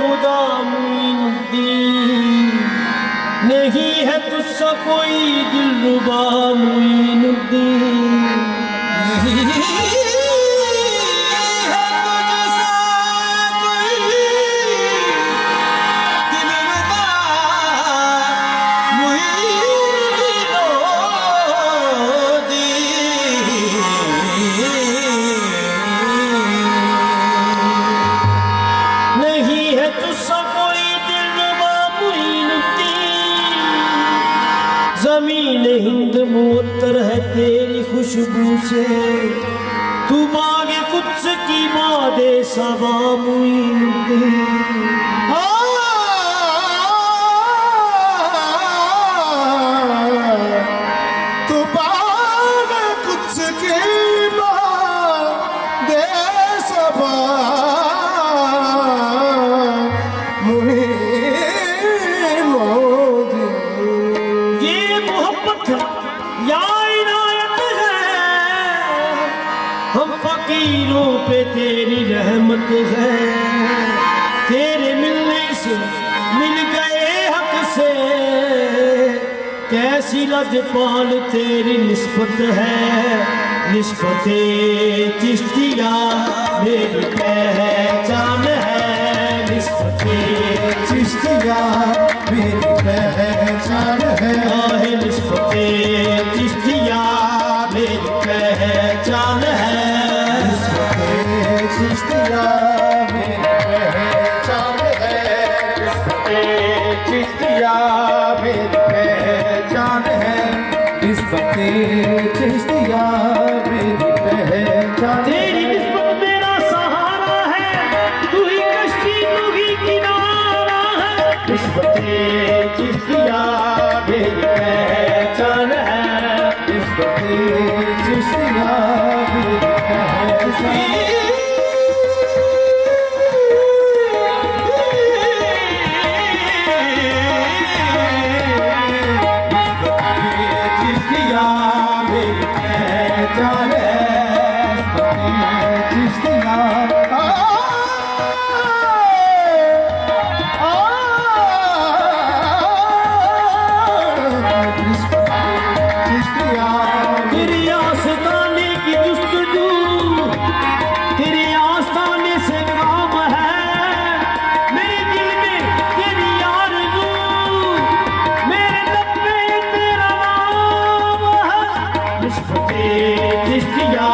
खुदा मुईनुद्दीन, नहीं है तुझसा कोई दिलरुबा मुईनुद्दीन, नहीं है तुझसा कोई दिलरुबा मुईनुद्दीन, नहीं है तुझसा कोई दिलरुबा मुईनुद्दीन, ज़मीन हिंद मुअत्तर है तेरी खुशबू से, तू बागे कुद्स की बादे सबा मुईनुद्दीन। तू बागे कुद्स की बादे सबा मुईनुद्दीन। ये मोहब्बत या इनायत है, हम फकीरों पे तेरी रहमत है, तेरे मिलने से मिल गए हक से, कैसी लजपाल तेरी निस्बत है, निस्बते चिश्तिया मेरी पहचान है, निस्बते चिश्तिया मेरी पहचान है, आहे निस्बते चिश्तिया मेरी पहचान है, चिश्तिया मेरी पहचान है, चिश्तिया मेरी पहचान है, निस्बते चिश्तिया मेरी पहचान है। तेरी निस्बत मेरा सहारा है, तू ही कश्ती तू ही किनारा है, निस्बते चिश्तिया मेरी पहचान है, निस्बते चिश्तिया मेरी पहचान है। चिश्तिया मेरी पहचान है, चिश्तिया चिश्तिया तेरी आस्ताने की जुस्तजू, तेरे आस्ताने से काम है, मेरे दिल में तेरी आरज़ू, मेरे लब में तेरा नाम है, निस्बते चिश्तिया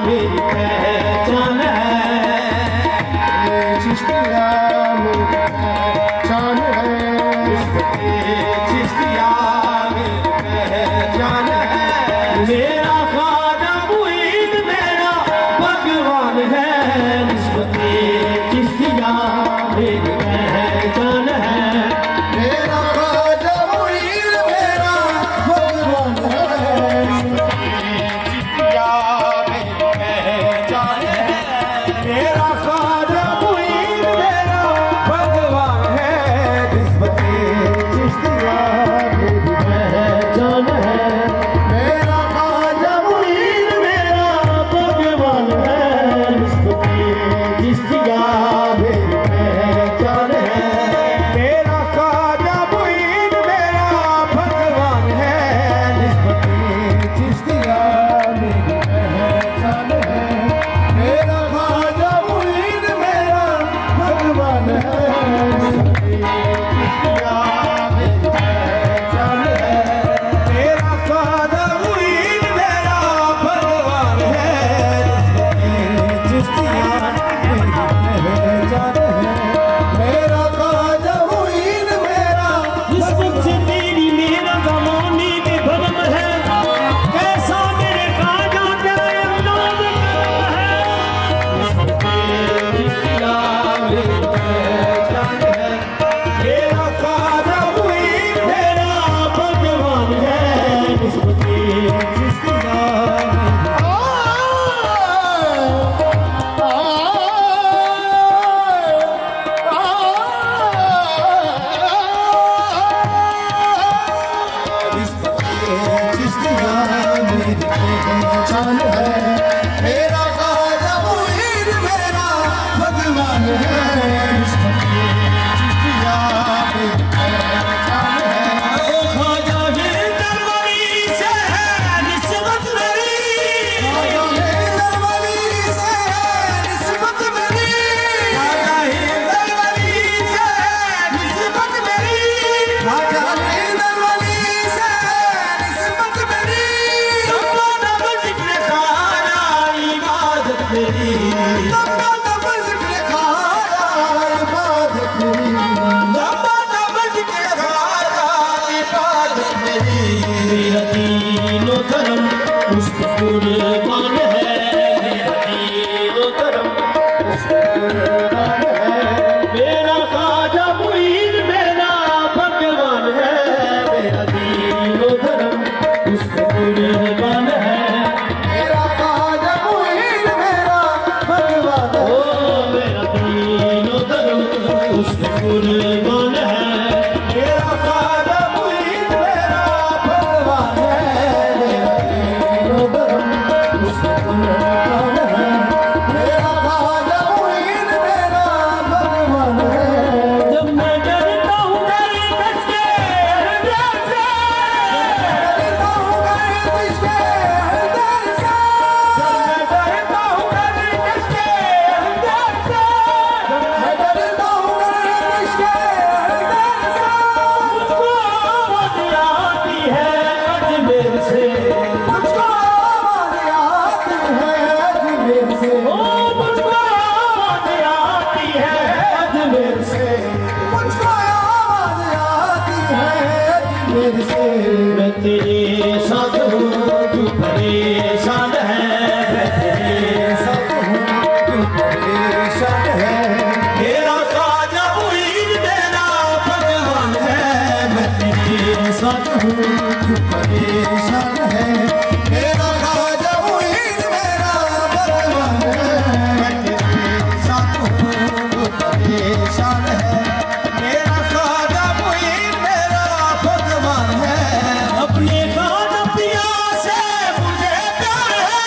मेरी पहचान है, चिश्तिया मेरी पहचान है, निस्बते चिश्तिया मेरी पहचान है, मेरा ख्वाजा मुईद मेरा भगवान है, निस्बते चिश्तिया मेरी पहचान है, मेरा ख्वाजा मुईद मेरा भगवान है, चिश्तिया मेरी पहचान है, मेरा ख्वाजा मुईद मेरा भगवान है, निस्बते चिश्तिया मेरी पहचान है, मेरा ख्वाजा मुईद मेरा भगवान है, निस्बते चिश्तिया मेरी पहचान है, मेरा ख्वाजा मुईद मेरा भगवान है, निस्बते चिश्तिया मेरी पहचान है, मेरा ख्वाजा मुईद मेरा भगवान है, निस्बते चिश्तिया मेरी पहचान है, मेरा ख्वाजा मुईद मेरा भगवान है, निस्बते चिश्तिया मेरी पहचान है, मेरा ख्वाजा मुईद मेरा निस्बत से तेरी मेरा ज़माने में भरम है, कैसा मेरे ख्वाजा तेरा अंदाज़ करम है, निस्बते चिश्तिया मेरी पहचान है, मेरा ख्वाजा पे कुर्बान है। मेरा ख्वाजा मुईद मेरा भगवान है, मेरा दीन धर्म उस पे कुर्बान है। मेरा ख्वाजा मुईद मेरा भगवान है। जब मैं डरता हूँ दर कस के अंदर से, डरता हूँ मैं तुझके अंदर से, जब मैं डरता हूँ दर कस के अंदर से, मैं डरता हूँ मैं तुझके अंदर से। मुझको आवाज़ आती है अजमेर से, मुझको आवाज़ आती है अजमेर से, ओ मुझको आवाज़ आती है अजमेर से। मुझको आवाज़ आती है अजमेर से। मैं तेरे साथ हूँ तू परेशान है, मैं तेरे साथ तू परेशान है, मेरा ख्वाजा मुईद मेरा भगवान है, मैं तेरे साथ हूँ तू परेशान है। मेरा ख्वाजा मुईद मेरा भगवान है, मैं तेरे साथ हूँ तू परेशान है। मेरा ख्वाजा मुईद मेरा भगवान है। अपने ख्वाजा पिया से मुझे प्यार है,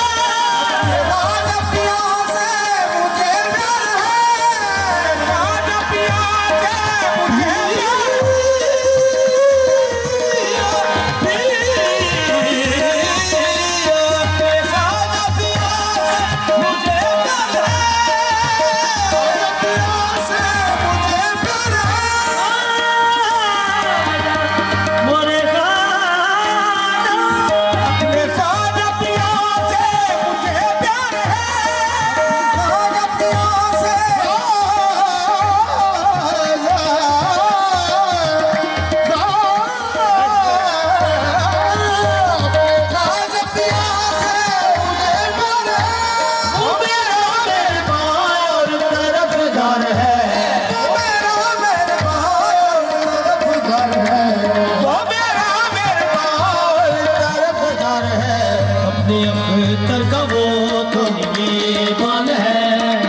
ख्वाजा पिया से मुझे प्यार है, ख्वाजा पिया से मुझे मोरे ख्वाजा वो मेरा मेहमान और तरफदार है, वो मेरा मेहमान और तरफदार है। अपने अख्तर का वो तो निगहबान है,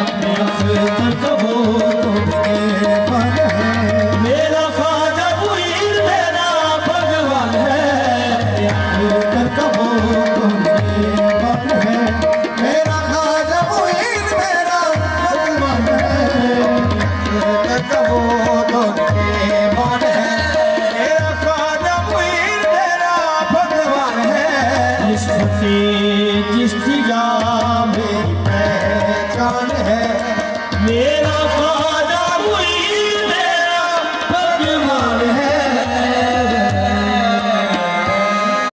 अपने अख्तर का वो तो निगहबान है। मेरा ख्वाजा मुईद मेरा भगवान है, अख्तर का वो तो निगहबान है। मेरा ख्वाजा मुईद मेरा भगवान है, अख्तर का वो तो निगहबान